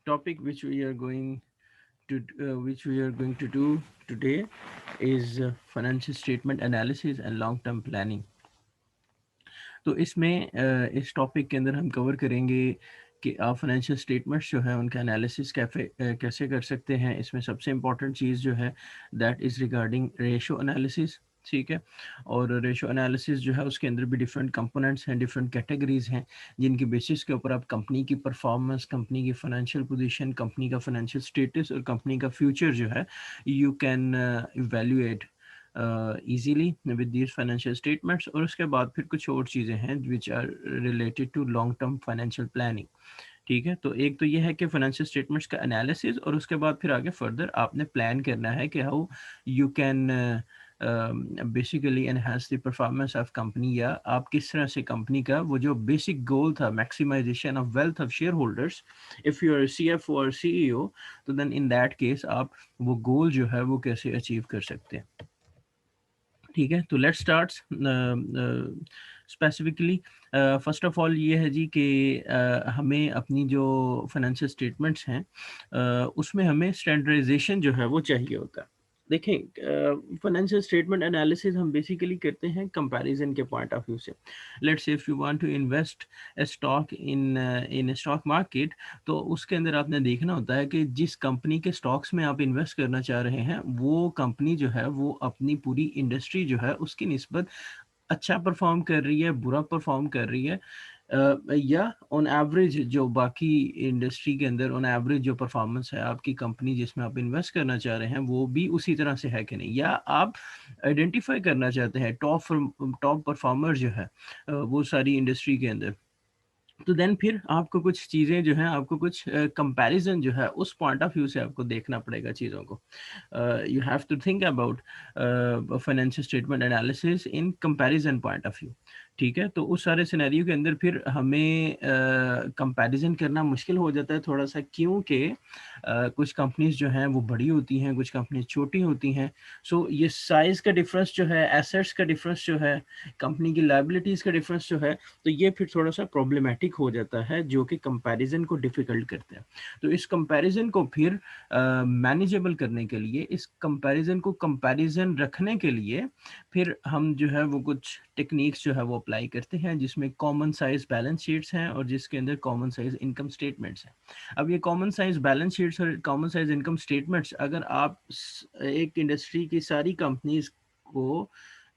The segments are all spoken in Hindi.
topic which we are going to do today is financial statement analysis and long term planning. तो इसमें इस टॉपिक के अंदर हम कवर करेंगे कि आप फाइनेंशियल स्टेटमेंट्स जो है उनका एनालिसिस कैसे कर सकते हैं। इसमें सबसे इम्पॉर्टेंट चीज़ जो है that is regarding ratio analysis. ठीक है, और रेशो एनालिसिस जो है उसके अंदर भी डिफरेंट कंपोनेंट्स हैं, डिफरेंट कैटेगरीज हैं, जिनकी बेसिस के ऊपर आप कंपनी की परफॉर्मेंस, कंपनी की फाइनेंशियल पोजीशन, कंपनी का फाइनेंशियल स्टेटस और कंपनी का फ्यूचर जो है you can evaluate easily with these financial statements। और उसके बाद फिर कुछ और चीज़ें हैं which are related to long term financial planning। ठीक है, तो एक तो ये है कि फाइनेंशियल स्टेटमेंट्स का एनालिसिस, और उसके बाद फिर आगे फर्दर आपने प्लान करना है कि how you can basically enhance the performance of company, या आप किस तरह से कंपनी का वो जो बेसिक गोल था maximization of wealth of shareholders, if you are CFO और CEO, तो देन इन दैट केस आप वो गोल जो है वो कैसे अचीव कर सकते हैं। ठीक है, तो let's start specifically. First of all ये है जी कि हमें अपनी जो फाइनेंशियल स्टेटमेंट्स हैं उसमें हमें स्टैंडर्डाइजेशन जो है वो चाहिए होता है। देखें, फाइनेंशियल स्टेटमेंट एनालिसिस हम बेसिकली करते हैं कंपैरिजन के पॉइंट ऑफ व्यू से। Let's say if you want to invest a stock in stock market, तो उसके अंदर आपने देखना होता है कि जिस कंपनी के स्टॉक्स में आप इन्वेस्ट करना चाह रहे हैं वो कंपनी जो है वो अपनी पूरी इंडस्ट्री जो है उसकी निस्बत अच्छा परफॉर्म कर रही है, बुरा परफॉर्म कर रही है, या ऑन एवरेज जो बाकी इंडस्ट्री के अंदर ऑन एवरेज जो परफॉर्मेंस है आपकी कंपनी जिसमें आप इन्वेस्ट करना चाह रहे हैं वो भी उसी तरह से है कि नहीं, या आप आइडेंटिफाई करना चाहते हैं टॉप परफॉर्मर जो है वो सारी इंडस्ट्री के अंदर। तो देन फिर आपको कुछ चीज़ें जो हैं, आपको कुछ कंपैरिजन जो है उस पॉइंट ऑफ व्यू से आपको देखना पड़ेगा चीज़ों को। You have to think about financial statement analysis in comparison point of view. ठीक है, तो उस सारे सिनेरियो के अंदर फिर हमें कंपैरिजन करना मुश्किल हो जाता है थोड़ा सा, क्योंकि कुछ कंपनीज जो हैं वो बड़ी होती हैं, कुछ कंपनीज छोटी होती हैं। सो ये साइज़ का डिफरेंस जो है, एसेट्स का डिफरेंस जो है, कंपनी की लाइबिलिटीज़ का डिफरेंस जो है, तो ये फिर थोड़ा सा प्रॉब्लमेटिक हो जाता है जो कि कंपैरिजन को डिफ़िकल्ट करता है। तो इस कंपैरिजन को फिर मैनेजेबल करने के लिए, इस कंपैरिजन को कंपैरिजन रखने के लिए फिर हम जो है वो कुछ टेक्निक्स जो है वो अप्लाई करते हैं, जिसमें कॉमन साइज बैलेंस शीट्स हैं और जिसके अंदर कॉमन साइज इनकम स्टेटमेंट्स हैं। अब ये कॉमन साइज बैलेंस शीट्स और कॉमन साइज इनकम स्टेटमेंट्स अगर आप एक इंडस्ट्री की सारी कंपनीज को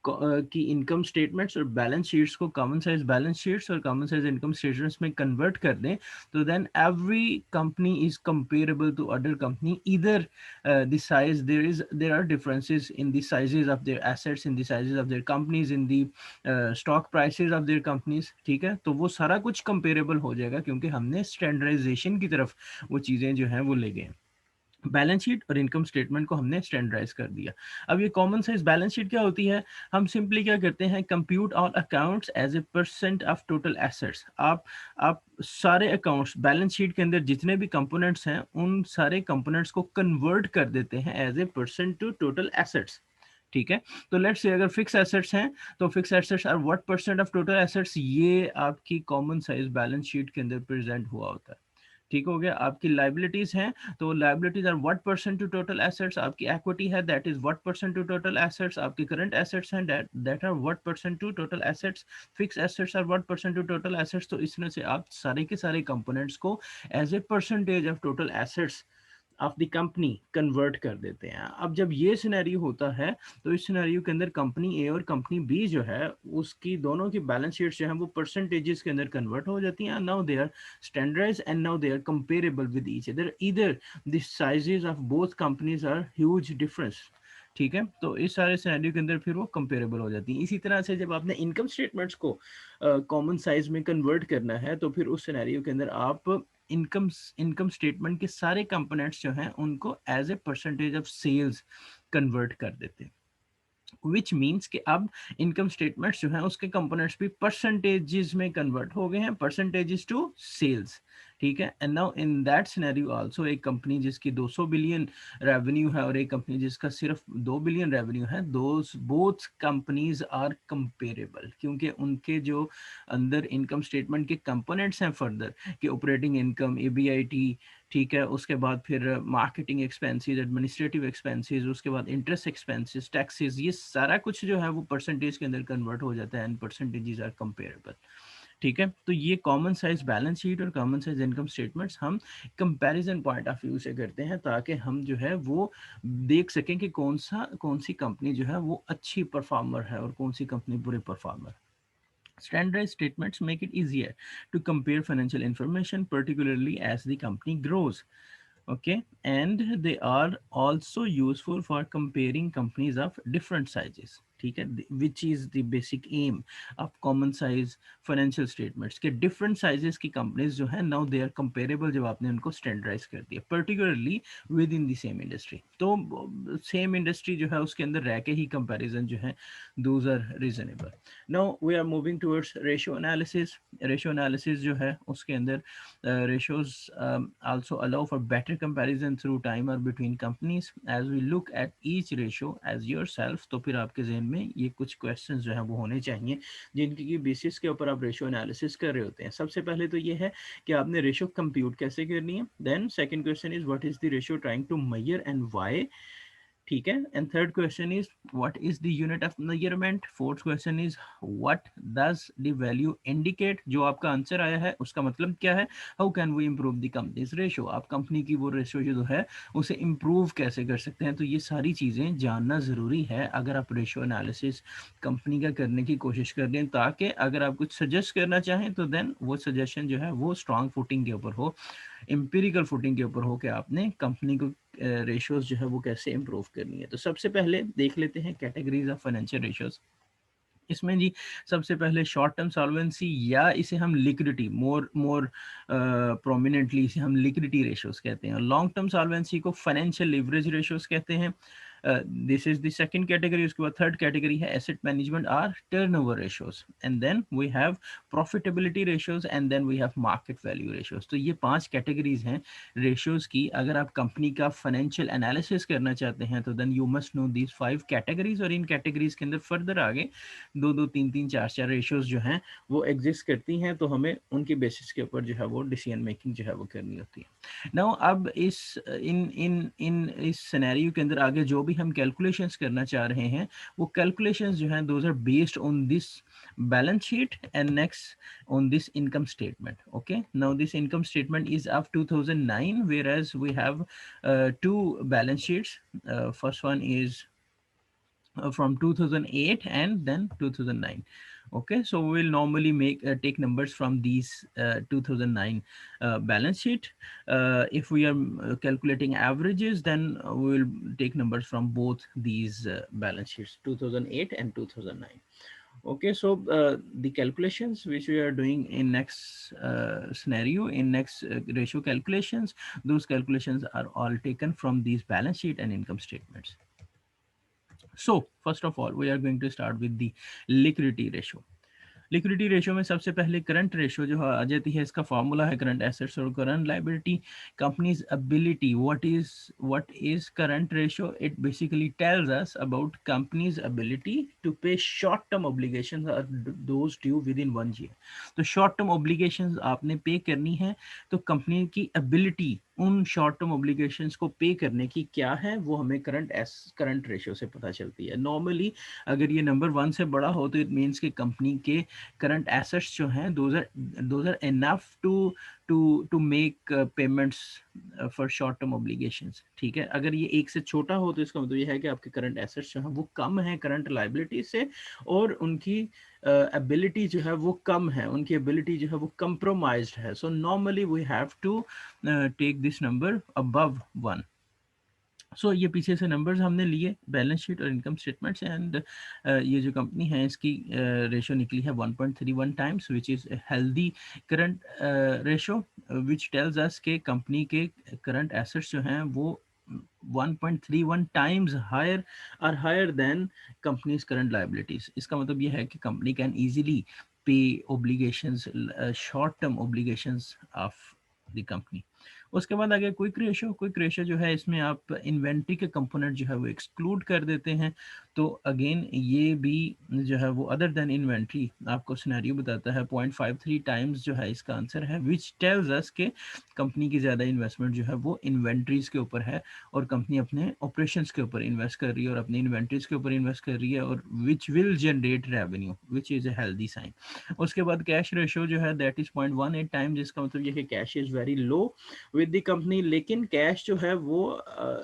की इनकम स्टेटमेंट्स और बैलेंस शीट्स को कॉमन साइज बैलेंस शीट्स और कॉमन साइज इनकम स्टेटमेंट्स में कन्वर्ट कर दें, तो then every company is comparable to other company, इधर the size there are differences in the sizes of their assets, in the sizes of their companies, in the stock prices of their companies. ठीक है, तो वो सारा कुछ कंपेरेबल हो जाएगा क्योंकि हमने स्टैंडर्डाइजेशन की तरफ वो चीज़ें जो हैं वो ले गए। बैलेंस शीट और इनकम स्टेटमेंट को हमने स्टैंडर्डाइज कर दिया। अब ये कॉमन साइज बैलेंस शीट क्या होती है? हम सिंपली क्या करते हैं, compute all accounts as a percent of total assets. आप सारे अकाउंट्स बैलेंस शीट के अंदर जितने भी कंपोनेंट्स हैं उन सारे कंपोनेंट्स को कन्वर्ट कर देते हैं as a percent to total assets. ठीक है, तो लेट्स से अगर फिक्स एसेट्स हैं तो fix assets are what percent of total assets, ये आपकी कॉमन साइज बैलेंस शीट के अंदर प्रेजेंट हुआ होता है। ठीक हो गया। आपकी लाइबिलिटीज हैं तो liabilities are what percent to total assets, आपकी इक्विटी है that is what percent to total assets, आपकी करंट एसेट्स हैं that are what percent to total assets, fix assets are what percent to total assets. तो इस तरह से आप सारे के सारे कंपोनेंट्स को as a percentage of total assets of the company convert कर देते हैं। अब जब ये सिनेरियो होता है तो इस सिनेरियो के अंदर कंपनी ए और कंपनी बी जो है उसकी दोनों की बैलेंस शीट्स जो है वो परसेंटेजेस के अंदर कन्वर्ट हो जाती हैं। Now they are standardized and now they are comparable with each other, either the sizes of both companies are huge difference. ठीक है, तो इस सारे सिनेरियो के अंदर फिर वो कंपेरेबल हो जाती हैं। इसी तरह से जब आपने इनकम स्टेटमेंट्स को कॉमन साइज में कन्वर्ट करना है तो फिर उस सिनेरियो के अंदर आप इनकम इनकम स्टेटमेंट के सारे कंपोनेंट्स जो हैं उनको as a percentage of sales convert कर देते हैं, विच मीन्स कि अब इनकम स्टेटमेंट्स जो हैं उसके कंपोनेंट्स भी परसेंटेजेस में कन्वर्ट हो गए हैं, परसेंटेजेस टू सेल्स। ठीक है। And now in that scenario also एक कंपनी जिसकी 200 बिलियन रेवेन्यू है और एक कंपनी जिसका सिर्फ 2 बिलियन रेवेन्यू है, दोस बोथ कंपनीज आर कंपेरेबल, क्योंकि उनके जो अंदर इनकम स्टेटमेंट के कंपोनेंट्स हैं फर्दर कि ऑपरेटिंग इनकम, एबीआईटी, ठीक है, उसके बाद फिर मार्केटिंग एक्सपेंसेस, एडमिनिस्ट्रेटिव एक्सपेंसेस, उसके बाद इंटरेस्ट एक्सपेंसेस, टैक्सेस, ये सारा कुछ जो है वो परसेंटेज के अंदर कन्वर्ट हो जाता है एंड परसेंटेजेस आर कंपेरेबल। ठीक है, तो ये कॉमन साइज बैलेंस शीट और कॉमन साइज इनकम स्टेटमेंट्स हम कंपैरिजन पॉइंट ऑफ व्यू से करते हैं, ताकि हम जो है वो देख सकें कि कौन सी कंपनी जो है वो अच्छी परफॉर्मर है और कौन सी कंपनी बुरी performer. Standardized statements make it easier to compare financial information, particularly as the company grows. Okay, and they are also useful for comparing companies of different sizes. ठीक है, which is the basic aim of common size financial statements के डिफरेंट साइजेस की कंपनीज जो है नाउ दे आर कंपेरेबल जब आपने उनको स्टैंडर्डाइज कर दिया, particularly with in the same industry. तो सेम इंडस्ट्री जो है उसके अंदर रह के ही कंपैरिजन जो है those are reasonable. Now we are moving towards ratio analysis. Ratio analysis जो है उसके अंदर ratios also allow for better comparison through time or between companies. As we look at each ratio as yourself, तो फिर आपके जहन में ये कुछ क्वेश्चंस जो है वो होने चाहिए जिनकी बेसिस के ऊपर आप रेशियो एनालिसिस कर रहे होते हैं। सबसे पहले तो ये है कि आपने रेशियो कंप्यूट कैसे करनी है। Then second question is what is the ratio trying to measure and why. ठीक है, and third question is what is the unit of measurement. Fourth question is what does the value indicate. जो आपका आंसर आया है उसका मतलब क्या है। How can we improve the companies ratio. आप कंपनी की वो रेशियो जो है उसे इम्प्रूव कैसे कर सकते हैं। तो ये सारी चीज़ें जानना ज़रूरी है अगर आप रेशियो एनालिसिस कंपनी का करने की कोशिश कर रहे हैं, ताकि अगर आप कुछ सजेस्ट करना चाहें तो देन वो सजेशन जो है वो स्ट्रांग फुटिंग के ऊपर हो, एम्पिरिकल फुटिंग के ऊपर हो कि आपने कंपनी को रेशियोज जो है वो कैसे इंप्रूव करनी है। तो सबसे पहले देख लेते हैं कैटेगरीज ऑफ फाइनेंशियल रेशियोज। इसमें जी सबसे पहले शॉर्ट टर्म सॉल्वेंसी, या इसे हम लिक्विडिटी, मोर मोर प्रोमिनेंटली इसे हम लिक्विडिटी रेशियोज कहते हैं। लॉन्ग टर्म सॉल्वेंसी को फाइनेंशियल लिवरेज रेशियोज कहते हैं। This is the second category. उसके बाद थर्ड कैटेगरी है asset management or turnover ratios, and then we have profitability ratios, and then we have market value ratios. तो ये 5 कैटेगरीज हैं रेशियोज की। अगर आप कंपनी का फाइनेंशियल एनालिसिस करना चाहते हैं तो then you must know these 5 categories, और इन कैटेगरीज के अंदर फर्दर आगे दो दो तीन तीन चार चार रेशियोज जो हैं वो एग्जिस्ट करती हैं, तो हमें उनकी बेसिस के ऊपर जो है वो डिसीजन मेकिंग जो है वो करनी होती है। नाउ अब इस इन इन इन इस सिनेरियो के अंदर आगे जो भी हम कैलकुलेशंस करना चाह रहे हैं वो कैलकुलेशंस जो हैं those are based on this balance sheet and next on this income statement. Okay, now this income statement is of 2009, whereas we have two balance sheets. First one is from 2008 and then 2009. Okay, so we will normally make take numbers from these 2009 balance sheet. If we are calculating averages, then we will take numbers from both these balance sheets, 2008 and 2009. Okay, so the calculations which we are doing in next scenario, in next ratio calculations, those calculations are all taken from these balance sheet and income statements. So first of all, we are going to start with the liquidity ratio. Liquidity ratio में सबसे पहले करंट रेशियो जो आ जाती है, इसका फॉर्मूला है करंट एसेट्स और current liability. Companies ability, what is current ratio, it basically tells us about companies ability to pay short term obligations और those due within 1 year. तो शॉर्ट टर्म ऑब्लिगेशंस आपने पे करनी है, तो कंपनी की एबिलिटी उन शॉर्ट टर्म ऑब्लिगेशंस को पे करने की क्या है वो हमें करंट रेशियो से पता चलती है। नॉर्मली अगर ये नंबर 1 से बड़ा हो तो इट मीन्स कि कंपनी के करंट एसेट्स जो हैं those are enough to make payments for short term obligations. ठीक है, अगर ये 1 से छोटा हो तो इसका मतलब ये है कि आपके करंट एसेट्स जो हैं वो कम है करंट लाइबिलिटी से, और उनकी एबिलिटी जो है वो कम है, उनकी एबिलिटी जो है वो कंप्रोमाइज्ड है। So normally we have to take this number above 1। So ये पीछे से नंबर्स हमने लिए बैलेंस शीट और इनकम स्टेटमेंट्स, एंड ये जो कंपनी है इसकी रेशो निकली है 1.31 times, which is healthy current ratio, which tells us के कंपनी के करंट एसेट्स जो हैं वो 1.31 times higher than companies current liabilities. इसका मतलब ये है कि कंपनी can easily pay obligations, short term obligations of the company. उसके बाद आ गया क्विक रेशियो। क्विक रेशियो जो है इसमें आप इन्वेंट्री के कंपोनेंट जो है वो एक्सक्लूड कर देते हैं। तो अगेन ये भी जो है वो अदर देन इन्वेंट्री आपको सिनेरियो बताता है। 0.53 टाइम्स जो है इसका आंसर है, विच टेल्स अस के कंपनी की ज़्यादा इन्वेस्टमेंट जो है वो इन्वेंट्रीज के ऊपर है और कंपनी अपने ऑपरेशंस के ऊपर इन्वेस्ट कर रही है और अपनी इन्वेंट्रीज के ऊपर इन्वेस्ट कर रही है, और which will generate revenue which is a healthy sign. उसके बाद कैश रेशियो जो है दैट इज़ 0.18 टाइम, जिसका मतलब ये है कि cash is very low with the company. लेकिन कैश जो है वो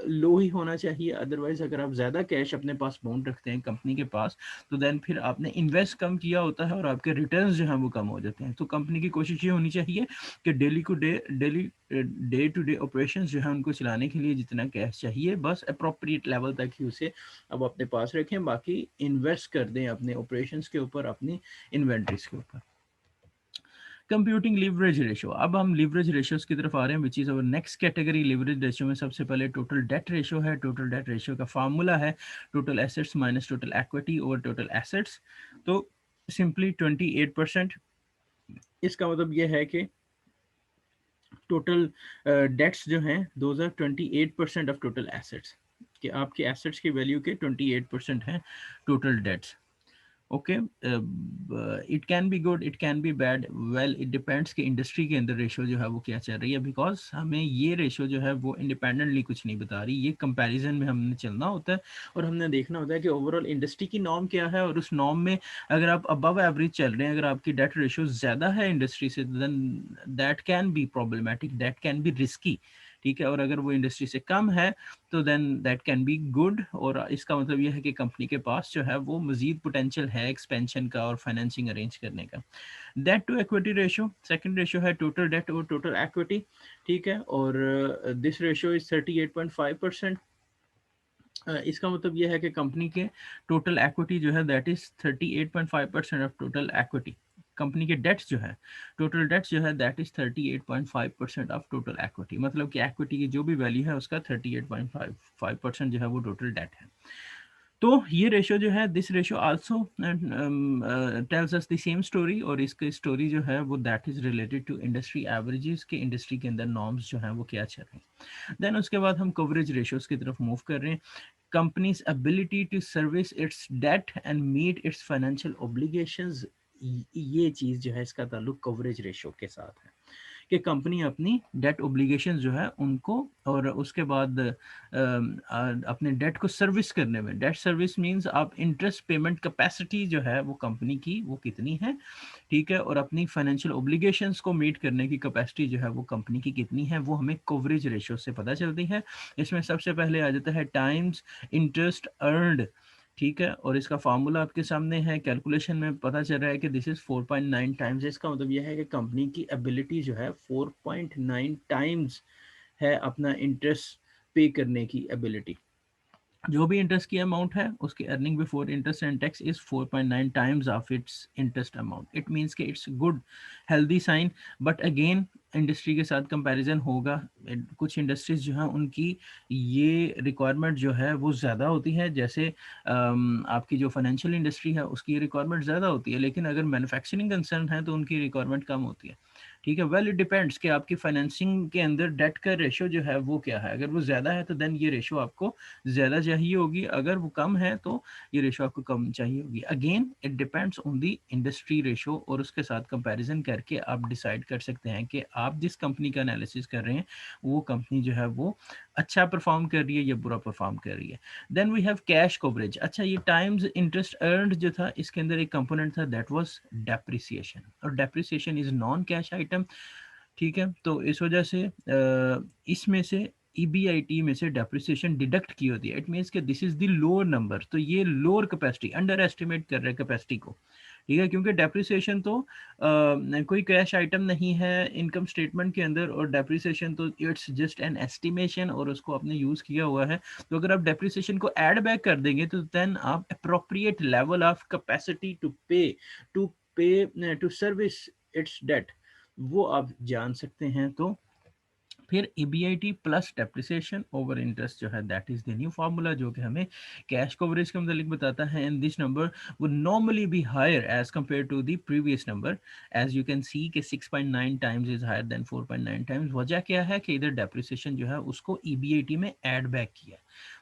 लो ही होना चाहिए, अदरवाइज अगर आप ज़्यादा कैश अपने पास बाउंड रखते हैं कंपनी के पास, तो देन फिर आपने इन्वेस्ट कम किया होता है और आपके रिटर्न्स जो हैं वो कम हो जाते हैं। तो कंपनी की कोशिश ये होनी चाहिए कि डे टू डे ऑपरेशंस जो है उनको चलाने के लिए जितना कैश चाहिए बस अप्रोप्रिएट लेवल तक ही उसे अब अपने पास रखें, बाकी इन्वेस्ट कर दें अपने ऑपरेशंस के ऊपर, अपनी इन्वेंट्रीज के ऊपर। Computing leverage ratio. अब हम लीवरेज रेशियोज की तरफ आ रहे हैं, which is our next category. Leverage ratio में सबसे पहले टोटल डेट रेशियो है। टोटल डेट रेशियो का फार्मूला है total assets minus total equity over total assets. तो सिंपली 28%। इसका मतलब यह है कि टोटल डेट्स जो हैं those are 28% of total assets, कि आपके एसेट्स की वैल्यू के 28% हैं total debts. Okay, it can be good, it can be bad, well it depends कि इंडस्ट्री के अंदर रेशो जो है वो क्या चल रही है, बिकॉज हमें ये रेशो जो है वो इंडिपेंडेंटली कुछ नहीं बता रही, ये कंपैरिजन में हमने चलना होता है और हमने देखना होता है कि ओवरऑल इंडस्ट्री की नॉर्म क्या है, और उस नॉर्म में अगर आप अबव एवरेज चल रहे हैं, अगर आपकी डेट रेशो ज़्यादा है इंडस्ट्री से, then that can be problematic, that can be risky. ठीक है, और अगर वो इंडस्ट्री से कम है तो then that can be good, और इसका मतलब ये है कि कंपनी के पास जो है वो मजीद पोटेंशियल है एक्सपेंशन का और फाइनेंसिंग अरेंज करने का। Debt to equity ratio, second ratio है टोटल डेट और टोटल इक्विटी। ठीक है, और दिस रेशियो इज 38.5%। इसका मतलब यह है कि कंपनी के टोटल इक्विटी जो है that is 38.5% of total equity. Company के डेट्स जो है, टोटल डेट्स जो है that is 38.5% of total equity, मतलब कि इक्विटी की जो भी वैल्यू है उसका 38.5% जो है वो टोटल डेट है। तो ये रेशो जो है, this ratio also tells us the same story, और इसकी स्टोरी जो है वो that is related to industry averages के इंडस्ट्री के अंदर नॉर्म्स जो हैं वो क्या चल रहे हैं। देन उसके बाद हम कवरेज रेशोज की तरफ मूव कर रहे हैं। Companies ability to service its debt and meet its financial obligations, ये चीज़ जो है इसका ताल्लुक कवरेज रेशो के साथ है कि कंपनी अपनी डेट ओब्लिगेशन जो है उनको, और उसके बाद अपने डेट को सर्विस करने में, डेट सर्विस मींस आप इंटरेस्ट पेमेंट कैपेसिटी जो है वो कंपनी की वो कितनी है। ठीक है, और अपनी फाइनेंशियल ओब्लिगेशंस को मीट करने की कैपेसिटी जो है वो कंपनी की कितनी है, वो हमें कवरेज रेशियो से पता चलती है। इसमें सबसे पहले आ जाता है टाइम्स इंटरेस्ट अर्नड। ठीक है, और इसका फार्मूला आपके सामने है, कैलकुलेशन में पता चल रहा है कि दिस इज 4.9 टाइम्स। इसका मतलब यह है कि कंपनी की एबिलिटी जो है 4.9 टाइम्स है अपना इंटरेस्ट पे करने की एबिलिटी। जो भी इंटरेस्ट की अमाउंट है उसकी earning before interest and tax is 4.9 times of its interest amount. It means कि it's good healthy sign, but again industry के साथ कंपैरिजन होगा। कुछ इंडस्ट्रीज जो हैं उनकी ये रिक्वायरमेंट जो है वो ज़्यादा होती है, जैसे आपकी जो फाइनेंशियल इंडस्ट्री है उसकी रिक्वायरमेंट ज़्यादा होती है, लेकिन अगर मैन्युफैक्चरिंग कंसर्न है तो उनकी रिक्वायरमेंट कम होती है। ठीक है, वेल इट डिपेंड्स कि आपकी फाइनेंसिंग के अंदर डेट का रेशो जो है वो क्या है। अगर वो ज़्यादा है तो देन ये रेशो आपको ज़्यादा चाहिए होगी, अगर वो कम है तो ये रेशो आपको कम चाहिए होगी। Again it depends on the industry ratio, और उसके साथ कंपैरिजन करके आप डिसाइड कर सकते हैं कि आप जिस कंपनी का एनालिसिस कर रहे हैं वो कंपनी जो है वो अच्छा परफॉर्म कर रही है या बुरा परफॉर्म कर रही है। Then we have cash coverage. अच्छा, ये टाइम्स इंटरेस्ट अर्नड जो था इसके अंदर एक कंपोनेंट था दैट वाज डेप्रिसिएशन, और depreciation is non cash item. ठीक है, तो इस वजह से इसमें से ईबीआईटी में से डेप्रिसिएशन डिडक्ट की होती है। इट मीन्स कि this is the lower number, तो ये लोअर कैपेसिटी अंडर एस्टिमेट कर रहे हैं कैपेसिटी को। ठीक है, क्योंकि डेप्रिसिएशन तो कोई कैश आइटम नहीं है इनकम स्टेटमेंट के अंदर, और डेप्रिसिएशन तो इट्स जस्ट एन एस्टिमेशन और उसको आपने यूज़ किया हुआ है। तो अगर आप डेप्रिसिएशन को ऐड बैक कर देंगे तो देन आप appropriate level of capacity to pay to service its debt वो आप जान सकते हैं। तो फिर EBIT plus depreciation over interest जो है that is the new formula, जो कि हमें कैश कवरेज के मतलब बताता है। And this number would normally be higher as compared to the previous number, as you can see कि 6.9 times is higher than 4.9 times। वजह क्या है कि इधर डेप्रिसिएशन जो है उसको ईबीआईटी में ऐड बैक किया।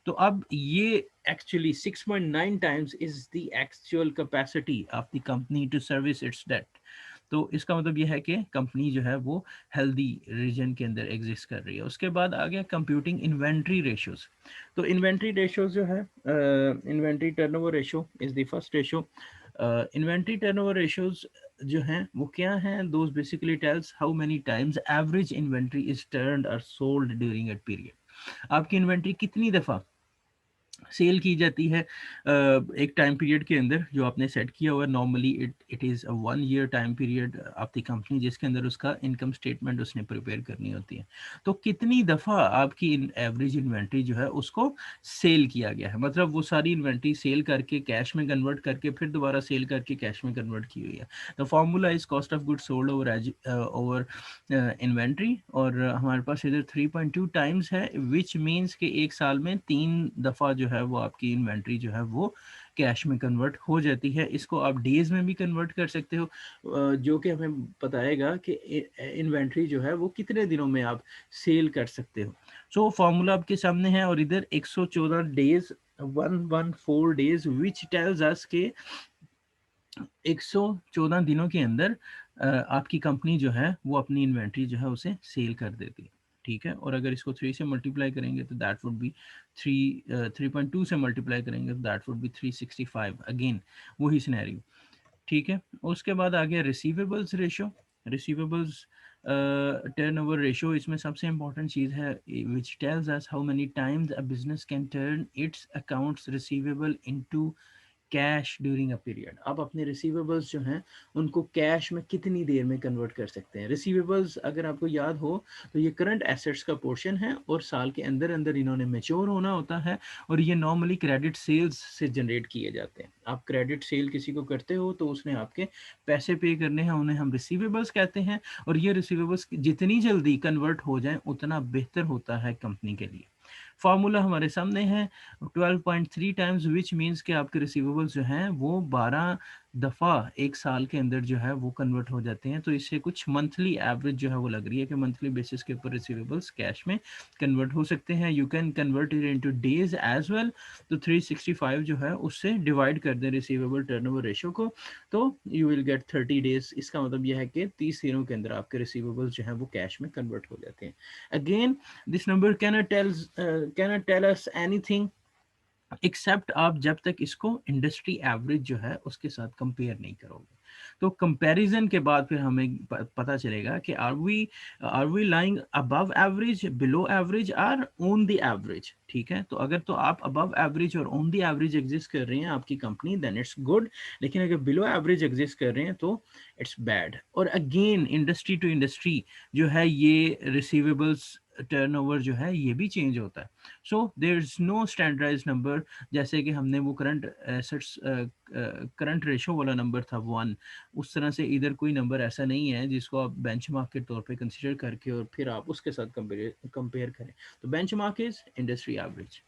तो अब ये actually 6.9 times is the actual capacity of the company to service its debt। तो इसका मतलब ये है कि कंपनी जो है वो हेल्दी रीजन के अंदर एग्जिस्ट कर रही है। उसके बाद आ गया कंप्यूटिंग इन्वेंट्री रेशियोज। तो इन्वेंट्री रेशियोज जो है, inventory turnover ratio is the first ratio. Inventory turnover ratios जो हैं वो क्या हैं, those basically tells how many times average inventory is turned और सोल्ड ड्यूरिंग एट पीरियड। आपकी इन्वेंट्री कितनी दफ़ा सेल की जाती है एक टाइम पीरियड के अंदर जो आपने सेट किया हुआ है। Normally it is a 1 year time period of the company जिसके अंदर उसका इनकम स्टेटमेंट उसने प्रिपेयर करनी होती है। तो कितनी दफ़ा आपकी एवरेज इन्वेंट्री जो है उसको सेल किया गया है, मतलब वो सारी इन्वेंट्री सेल करके कैश में कन्वर्ट करके फिर दोबारा सेल करके कैश में कन्वर्ट की हुई है। The formula is cost of goods sold over inventory, और हमारे पास इधर 3.2 टाइम्स है, विच मीन्स कि एक साल में 3 दफ़ा जो है वो आपकी इन्वेंट्री जो है वो कैश में कन्वर्ट हो जाती है। इसको आप डेज में भी कन्वर्ट कर सकते हो, जो कि हमें बताएगा कि इन्वेंट्री जो है वो कितने दिनों में आप सेल कर सकते हो। सो फार्मूला आपके सामने है, और इधर 114 days 114 days which tells us के 114 दिनों के अंदर आपकी कंपनी जो है वो अपनी इन्वेंट्री जो है उसे सेल कर देती है। ठीक है, और अगर इसको 3 से मल्टीप्लाई करेंगे तो दैट वुड बी 3.2 से मल्टीप्लाई करेंगे तो दैट वुड बी 365। अगेन वही सिनेरियो। ठीक है, उसके बाद आ गया receivables ratio. Receivables turnover ratio, इसमें सबसे इंपॉर्टेंट चीज़ है विच tells us how many times a business can turn it's accounts receivable into cash during a period. आप अपने रिसीवेबल्स जो हैं उनको कैश में कितनी देर में कन्वर्ट कर सकते हैं। रिसीवेबल्स अगर आपको याद हो तो ये करंट एसेट्स का पोर्शन है, और साल के अंदर अंदर इन्होंने मेच्योर होना होता है, और ये नॉर्मली क्रेडिट सेल्स से जनरेट किए जाते हैं। आप क्रेडिट सेल किसी को करते हो तो उसने आपके पैसे पे करने हैं, उन्हें हम रिसीवेबल्स कहते हैं, और ये रिसीवेबल्स जितनी जल्दी कन्वर्ट हो जाए उतना बेहतर होता है कंपनी के लिए। फार्मूला हमारे सामने है 12.3 टाइम्स, विच मीन्स कि आपके रिसीवेबल्स जो हैं वो 12 दफ़ा एक साल के अंदर जो है वो कन्वर्ट हो जाते हैं। तो इससे कुछ मंथली एवरेज जो है वो लग रही है कि मंथली बेसिस के ऊपर रिसीवेबल्स कैश में कन्वर्ट हो सकते हैं। You can convert it into days as well. तो 365 जो है उससे डिवाइड कर दें रिसीवेबल टर्नओवर रेशियो को, तो यू विल गेट 30 डेज। इसका मतलब यह है कि 30 दिनों के अंदर आपके रिसीवेबल्स जो है वो कैश में कन्वर्ट हो जाते हैं। Again this number cannot tell us anything except आप जब तक इसको इंडस्ट्री एवरेज जो है उसके साथ कंपेयर नहीं करोगे। तो कंपैरिजन के बाद फिर हमें पता चलेगा कि are we lying above average, below average, और ऑन द एवरेज। ठीक है, तो अगर तो आप अबव एवरेज और ऑन द एवरेज एग्जिस्ट कर रहे हैं आपकी कंपनी, देन इट्स गुड। लेकिन अगर बिलो एवरेज एग्जिस्ट कर रहे हैं तो इट्स बैड। और अगेन इंडस्ट्री टू इंडस्ट्री जो है ये रिसीवेबल्स टर्नओवर जो है ये भी चेंज होता है। So there is no standardize number, जैसे कि हमने वो करंट एसेट्स करंट रेशो वाला नंबर था 1, उस तरह से इधर कोई नंबर ऐसा नहीं है जिसको आप बेंचमार्क के तौर पे कंसीडर करके और फिर आप उसके साथ कंपेयर करें। तो benchmark is industry average.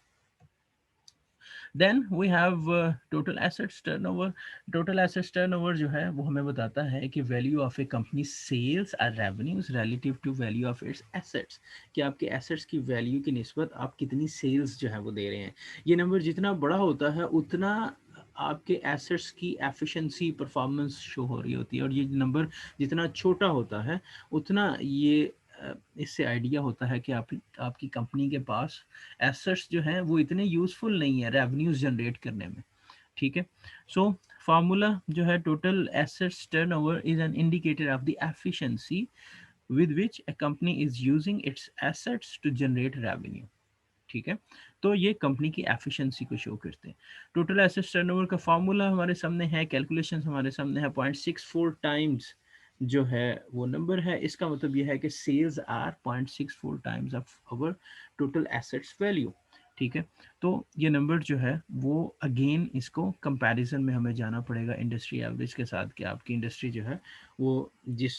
Then we have total assets turnover. Total assets turnover जो है वो हमें बताता है कि value of a company sales or revenues relative to value of its assets, कि आपके एसेट्स की वैल्यू की निस्बत आप कितनी सेल्स जो है वो दे रहे हैं। ये नंबर जितना बड़ा होता है उतना आपके एसेट्स की एफिशिएंसी परफॉर्मेंस शो हो रही होती है, और ये नंबर जितना छोटा होता है उतना ये इससे आइडिया होता है कि आपकी कंपनी के पास एसेट्स जो हैं वो इतने यूजफुल नहीं है रेवेन्यूज जनरेट करने में। ठीक है, सो फार्मूला जो है total assets turnover is an indicator of the efficiency with which a company is using its assets to generate revenue। ठीक है, तो ये कंपनी की एफिशिएंसी को शो करते हैं। टोटल एसेट्स टर्नओवर का फार्मूला हमारे सामने है, कैलकुलेशन हमारे सामने है। 0.64 टाइम्स जो है वो नंबर है, इसका मतलब ये है कि sales are 0.64 times of our total assets value. ठीक है, तो ये नंबर जो है वो अगेन इसको कंपैरिजन में हमें जाना पड़ेगा इंडस्ट्री एवरेज के साथ, कि आपकी इंडस्ट्री जो है वो जिस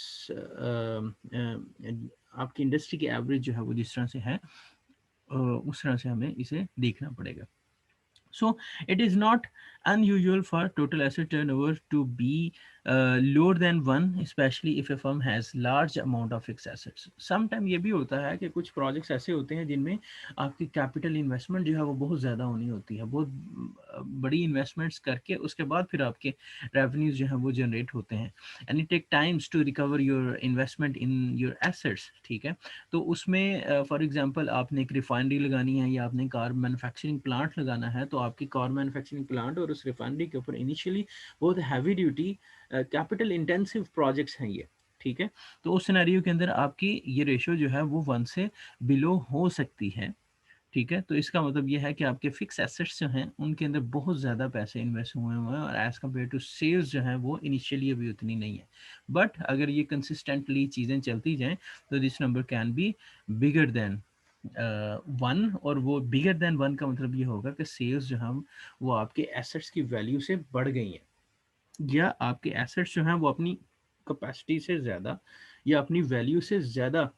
आपकी इंडस्ट्री की एवरेज जो है वो जिस तरह से है उस तरह से हमें इसे देखना पड़ेगा. So it is not unusual for total asset turnover to be lower than one, especially if a firm has large amount of fixed assets. Sometime ये भी होता है कि कुछ प्रोजेक्ट्स ऐसे होते हैं जिनमें आपकी कैपिटल इन्वेस्टमेंट जो है वो बहुत ज़्यादा होनी होती है, बहुत बड़ी इन्वेस्टमेंट्स करके उसके बाद फिर आपके रेवेन्यूज जो है वो जनरेट होते हैं. And it take times to recover your investment in your assets. ठीक है, तो उसमें फॉर एग्जांपल आपने एक रिफाइनरी लगानी है या आपने कार मैन्युफैक्चरिंग प्लांट लगाना है, तो आपकी कार मैन्युफैक्चरिंग प्लांट और उस रिफाइनरी के ऊपर इनिशियली बहुत heavy duty capital intensive projects हैं ये. ठीक है, तो उस सिनेरियो के अंदर आपकी ये रेशो जो है वो 1 से बिलो हो सकती है. ठीक है, तो इसका मतलब ये है कि आपके फिक्स एसेट्स जो हैं उनके अंदर बहुत ज़्यादा पैसे इन्वेस्ट हुए हुए हैं और एज़ कम्पेयर टू सेल्स जो है वो इनिशियली अभी उतनी नहीं है. बट अगर ये कंसिस्टेंटली चीज़ें चलती जाएं तो this number can be bigger than 1. और वो बिगर देन 1 का मतलब ये होगा कि सेल्स जो हम वो आपके एसेट्स की वैल्यू से बढ़ गई हैं, या आपके एसेट्स जो हैं वो अपनी कैपेसिटी से ज़्यादा या अपनी वैल्यू से ज़्यादा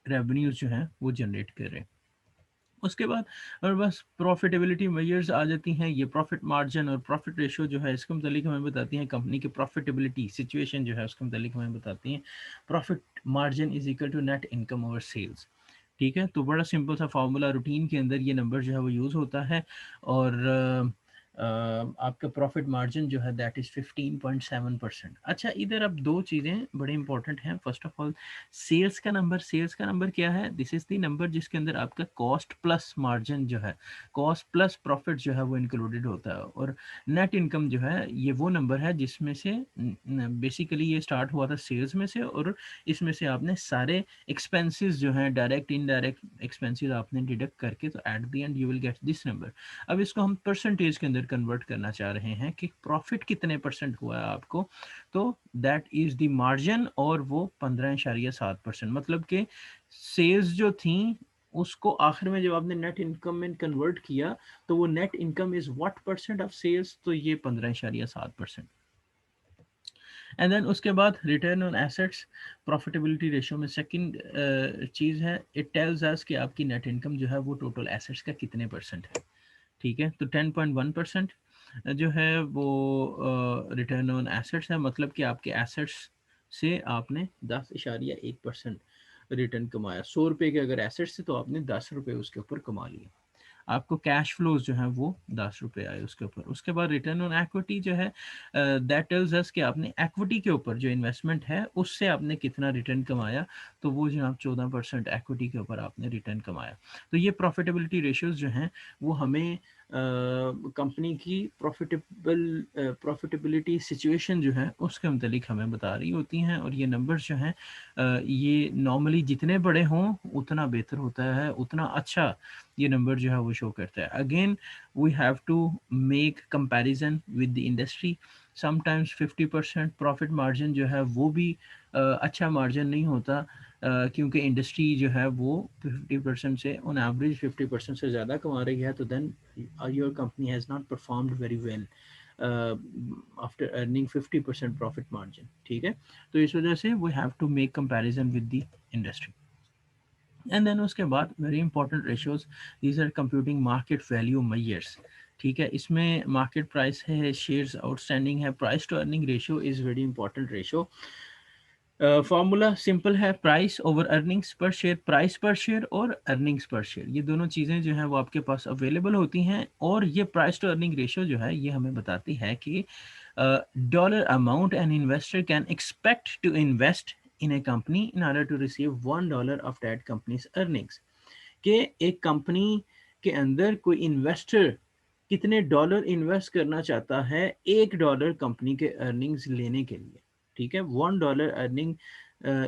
रेवेन्यूज जो हैं वो जनरेट कर रहे हैं. उसके बाद और बस प्रॉफिटेबिलिटी मेजर्स आ जाती हैं. ये प्रॉफिट मार्जिन और प्रॉफिट रेशियो जो है इसके मतलब हमें बताती हैं कंपनी की प्रॉफिटेबिलिटी सिचुएशन जो है उसके मतलब हमें बताती हैं. Profit margin is equal to net income over sales. ठीक है, तो बड़ा सिंपल सा फार्मूला रूटीन के अंदर ये नंबर जो है वो यूज़ होता है. और आपका प्रॉफिट मार्जिन जो है दैट इज़ 15.7%. अच्छा, इधर अब दो चीज़ें बड़ी इंपॉर्टेंट हैं. फर्स्ट ऑफ ऑल सेल्स का नंबर क्या है? दिस इज़ द नंबर जिसके अंदर आपका कॉस्ट प्लस मार्जिन जो है, कॉस्ट प्लस प्रॉफिट जो है वो इंक्लूडेड होता है. और नेट इनकम जो है ये वो नंबर है जिसमें से बेसिकली ये स्टार्ट हुआ था सेल्स में से, और इसमें से आपने सारे एक्सपेंसेस जो हैं डायरेक्ट इनडायरेक्ट एक्सपेंसेस आपने डिडक्ट करके, तो at the end you will get this number. अब इसको हम परसेंटेज के अंदर कन्वर्ट करना चाह रहे हैं कि प्रॉफिट कितने परसेंट हुआ है आपको, तो दैट इज द मार्जिन, और वो 15.7%. मतलब कि सेल्स जो थी उसको आखिर में जब आपने नेट इनकम में कन्वर्ट किया तो वो net income is what percent of sales, तो ये 15.7%. एंड देन उसके बाद return on assets profitability ratio में सेकंड चीज़ है, इट टेल्स अस कि आपकी नेट इनकम जो है वो टोटल एसेट्स का कितने परसेंट है. ठीक है, तो 10.1% जो है वो रिटर्न ऑन एसेट्स है. मतलब कि आपके एसेट्स से आपने 10.1% रिटर्न कमाया. 100 रुपये के अगर एसेट्स थे तो आपने 10 रुपये उसके ऊपर कमा लिए. आपको कैश फ्लोज जो है वो 10 रुपये आए उसके ऊपर. उसके बाद रिटर्न ऑन इक्विटी जो है दैट टेल्स अस कि आपने इक्विटी के ऊपर जो इन्वेस्टमेंट है उससे आपने कितना रिटर्न कमाया, तो वो जनाब 14% इक्विटी के ऊपर आपने रिटर्न कमाया. तो ये प्रॉफिटेबिलिटी रेशियोज जो हैं वो हमें कंपनी की प्रॉफिटेबिलिटी सिचुएशन जो है उसके मतलब हमें बता रही होती हैं. और ये नंबर्स जो हैं ये नॉर्मली जितने बड़े हों उतना बेहतर होता है, उतना अच्छा ये नंबर जो है वो शो करता है. Again we have to make comparison with the industry. Sometimes 50% profit margin जो है वो भी अच्छा मार्जिन नहीं होता, क्योंकि इंडस्ट्री जो है वो 50% से ऑन एवरेज 50% से ज़्यादा कमा रही है, तो then your company has not performed very well after earning 50% profit margin. ठीक है, तो इस वजह से we have to make comparison with the industry. And then उसके बाद very important ratios, these are computing market value measures. ठीक है, इसमें मार्केट प्राइस है, शेयर्स आउटस्टैंडिंग है, price to earning ratio is very important ratio. Formula simple है, price over earnings per share. Price पर शेयर और अर्निंग्स पर शेयर, ये दोनों चीज़ें जो हैं वो आपके पास अवेलेबल होती हैं. और ये प्राइस टू अर्निंग रेशियो जो है ये हमें बताती है कि dollar amount an investor can expect to invest in a company in order to receive $1 of that company's earnings. कि एक कंपनी के अंदर कोई इन्वेस्टर कितने डॉलर इन्वेस्ट करना चाहता है $1 कंपनी के अर्निंग्स लेने के लिए. ठीक है, $1 अर्निंग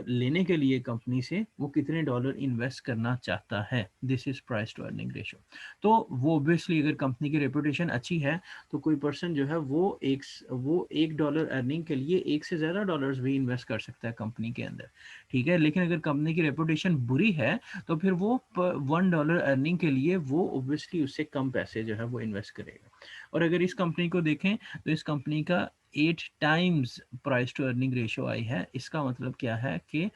लेने के लिए कंपनी से वो कितने डॉलर इन्वेस्ट करना चाहता है. This is price to earning ratio. तो वो ऑब्वियसली अगर कंपनी की रेपुटेशन अच्छी है तो कोई पर्सन जो है वो $1 अर्निंग के लिए एक से ज़्यादा डॉलर्स भी इन्वेस्ट कर सकता है कंपनी के अंदर. ठीक है, लेकिन अगर कंपनी की रेपुटेशन बुरी है तो फिर वो $1 अर्निंग के लिए वो ऑब्वियसली उससे कम पैसे जो है वो इन्वेस्ट करेगा. और अगर इस कंपनी को देखें तो इस कंपनी का 8 times price to earning ratio आई है. इसका मतलब क्या है कि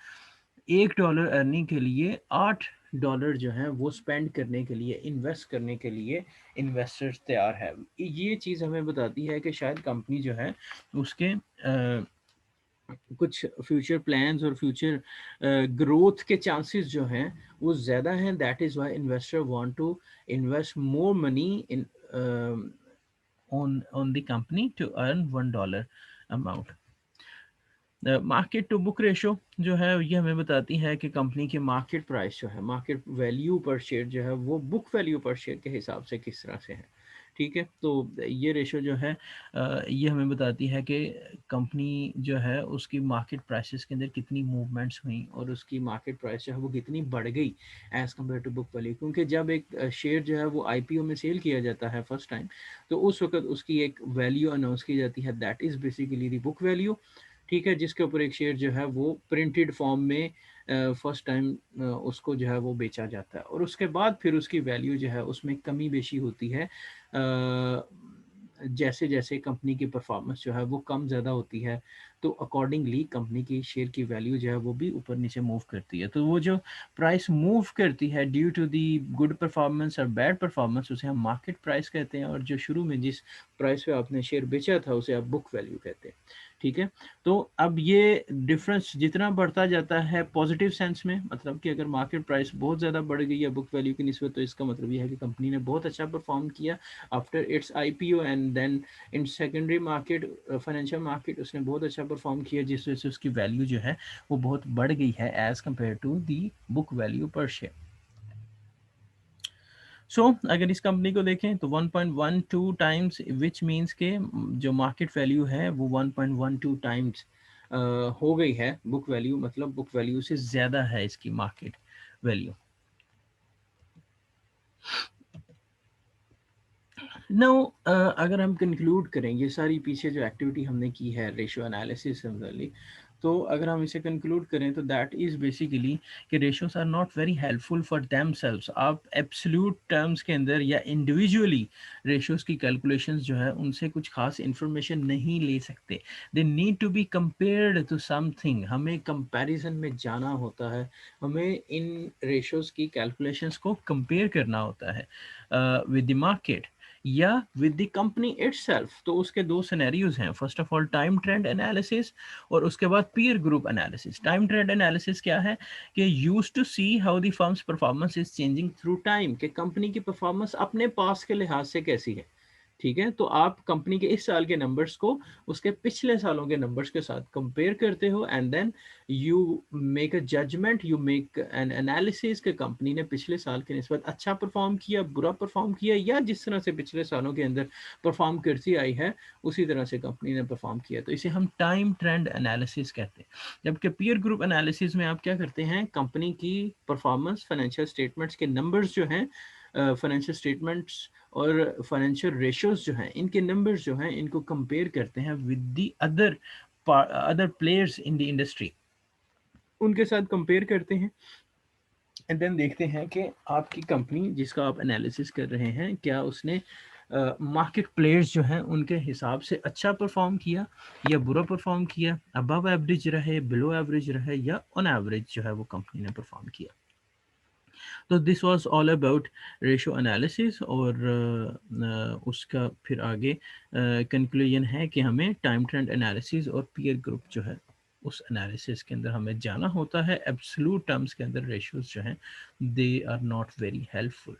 $1 अर्निंग के लिए $8 जो है वो स्पेंड करने के लिए, इन्वेस्ट करने के लिए इन्वेस्टर्स तैयार है। ये चीज़ हमें बताती है कि शायद कंपनी जो है उसके कुछ फ्यूचर प्लान्स और फ्यूचर ग्रोथ के चांसेस जो हैं वो ज़्यादा हैं। That is why investor want to invest more money in on the company to earn $1 amount। Market to book ratio जो है ये हमें बताती है कि कंपनी की मार्केट प्राइस जो है, मार्केट वैल्यू पर शेयर जो है वो बुक वैल्यू पर शेयर के हिसाब से किस तरह से है। ठीक है, तो ये रेशो जो है ये हमें बताती है कि कंपनी जो है उसकी मार्केट प्राइसेस के अंदर कितनी मूवमेंट्स हुई और उसकी मार्केट प्राइस जो है वो कितनी बढ़ गई as compare to book value. क्योंकि जब एक शेयर जो है वो आईपीओ में सेल किया जाता है फर्स्ट टाइम, तो उस वक्त उसकी एक वैल्यू अनाउंस की जाती है, that is basically the book value. ठीक है, जिसके ऊपर एक शेयर जो है वो प्रिंटेड फॉर्म में फर्स्ट टाइम उसको जो है वो बेचा जाता है और उसके बाद फिर उसकी वैल्यू जो है उसमें कमी बेशी होती है जैसे जैसे कंपनी की परफॉर्मेंस जो है वो कम ज़्यादा होती है, तो अकॉर्डिंगली कंपनी की शेयर की वैल्यू जो है वो भी ऊपर नीचे मूव करती है। तो वो जो प्राइस मूव करती है due to the good performance और बैड परफॉर्मेंस, उसे हम मार्केट प्राइस कहते हैं, और जो शुरू में जिस प्राइस पे आपने शेयर बेचा था उसे आप बुक वैल्यू कहते हैं। ठीक है, तो अब ये डिफरेंस जितना बढ़ता जाता है पॉजिटिव सेंस में, मतलब कि अगर मार्केट प्राइस बहुत ज़्यादा बढ़ गई है बुक वैल्यू की निस्बत, तो इसका मतलब ये है कि कंपनी ने बहुत अच्छा परफॉर्म किया after its IPO and then in secondary market, financial market उसने बहुत अच्छा परफॉर्म किया, जिस वजह से उसकी वैल्यू जो है वो बहुत बढ़ गई है as compare to the book value per share. So अगर इस कंपनी को देखें तो 1.12 टाइम्स, विच मीन्स के जो मार्केट वैल्यू है वो 1.12 टाइम्स हो गई है बुक वैल्यू, मतलब बुक वैल्यू से ज़्यादा है इसकी मार्केट वैल्यू। नाउ अगर हम कंक्लूड करें ये सारी पीछे जो एक्टिविटी हमने की है रेशियो एनालिसिस सिमिलरली, तो अगर हम इसे कंक्लूड करें तो दैट इज़ बेसिकली कि ratios are not very helpful for themselves. आप एब्सोल्यूट टर्म्स के अंदर या इंडिविजुअली रेशियोज की कैलकुलेशंस जो है उनसे कुछ खास इंफॉर्मेशन नहीं ले सकते। They need to be compared to something, हमें कंपैरिजन में जाना होता है, हमें इन रेशियोज की कैलकुलेशंस को कंपेयर करना होता है विद द मार्केट या विद द कंपनी इटसेल्फ। तो उसके दो सिनेरियोज हैं, first of all time trend analysis और उसके बाद peer group analysis. Time trend analysis क्या है कि use to see how the firm's performance is changing through time, कि कंपनी की परफॉर्मेंस अपने पास के लिहाज से कैसी है। ठीक है, तो आप कंपनी के इस साल के नंबर्स को उसके पिछले सालों के नंबर्स के साथ कंपेयर करते हो and then you make a judgement, you make an analysis कि कंपनी ने पिछले साल के निस्बत अच्छा परफॉर्म किया, बुरा परफॉर्म किया, या जिस तरह से पिछले सालों के अंदर परफॉर्म करती आई है उसी तरह से कंपनी ने परफॉर्म किया। तो इसे हम टाइम ट्रेंड एनालिसिस कहते हैं। जबकि पीयर ग्रुप एनालिसिस में आप क्या करते हैं, कंपनी की परफॉर्मेंस, फाइनेंशियल स्टेटमेंट्स के नंबर्स जो हैं, फाइनेंशियल स्टेटमेंट्स और फाइनेंशियल रेशियोज जो हैं, इनके नंबर्स जो हैं इनको कंपेयर करते हैं with the other other players in the industry, उनके साथ कंपेयर करते हैं एंड देन देखते हैं कि आपकी कंपनी जिसका आप एनालिसिस कर रहे हैं क्या उसने मार्केट प्लेयर्स जो हैं उनके हिसाब से अच्छा परफॉर्म किया या बुरा परफॉर्म किया, अबव एवरेज रहे, बिलो एवरेज रहे, या ऑन एवरेज जो है वो कंपनी ने परफॉर्म किया। तो this was all about ratio analysis, और उसका फिर आगे कंक्लूजन है कि हमें टाइम ट्रेंड एनालिसिस और पीयर ग्रुप जो है उस एनालिसिस के अंदर हमें जाना होता है। एब्सोल्यूट टर्म्स के अंदर रेशियोज जो हैं they are not very helpful.